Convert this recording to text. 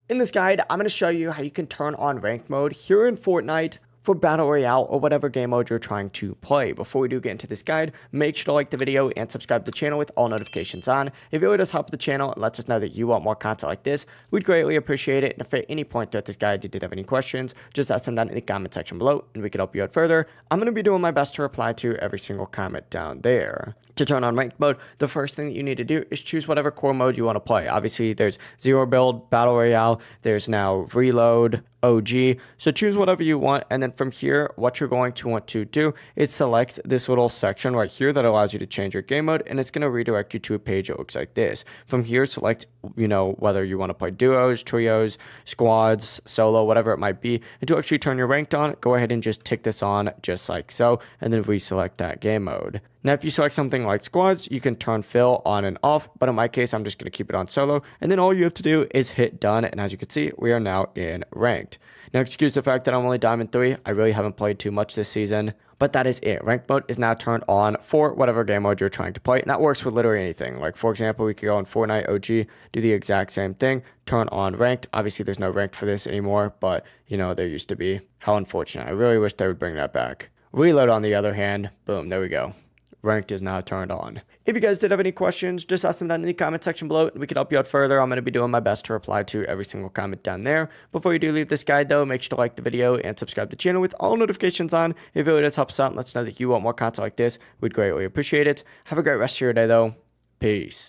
In this guide, I'm going to show you how you can turn on ranked mode here in Fortnite for Battle Royale or whatever game mode you're trying to play. Before we do get into this guide, make sure to like the video and subscribe to the channel with all notifications on. It really does help the channel and lets us know that you want more content like this. We'd greatly appreciate it. And if at any point throughout this guide you did have any questions, just ask them down in the comment section below and we can help you out further. I'm going to be doing my best to reply to every single comment down there. To turn on ranked mode, the first thing that you need to do is choose whatever core mode you want to play. Obviously, there's Zero Build, Battle Royale, there's now Reload, OG. So choose whatever you want, and then from here, what you're going to want to do is select this little section right here that allows you to change your game mode, and it's going to redirect you to a page that looks like this. From here, select, whether you want to play duos, trios, squads, solo, whatever it might be. And to actually turn your ranked on, go ahead and just tick this on just like so, and then reselect that game mode. Now, if you select something like squads, you can turn fill on and off, but in my case, I'm just going to keep it on solo, and then all you have to do is hit done, and as you can see, we are now in ranked. Now, excuse the fact that I'm only Diamond 3, I really haven't played too much this season, but that is it. Ranked mode is now turned on for whatever game mode you're trying to play, and that works for literally anything. Like, for example, we could go on Fortnite OG, do the exact same thing, turn on ranked. Obviously, there's no ranked for this anymore, but, there used to be. How unfortunate. I really wish they would bring that back. Reload, on the other hand, boom, there we go. Ranked is now turned on. If you guys did have any questions, just ask them down in the comment section below and we can help you out further. I'm going to be doing my best to reply to every single comment down there. Before you do leave this guide though, make sure to like the video and subscribe to the channel with all notifications on. It really does help us out and lets us know that you want more content like this. We'd greatly appreciate it. Have a great rest of your day though. Peace.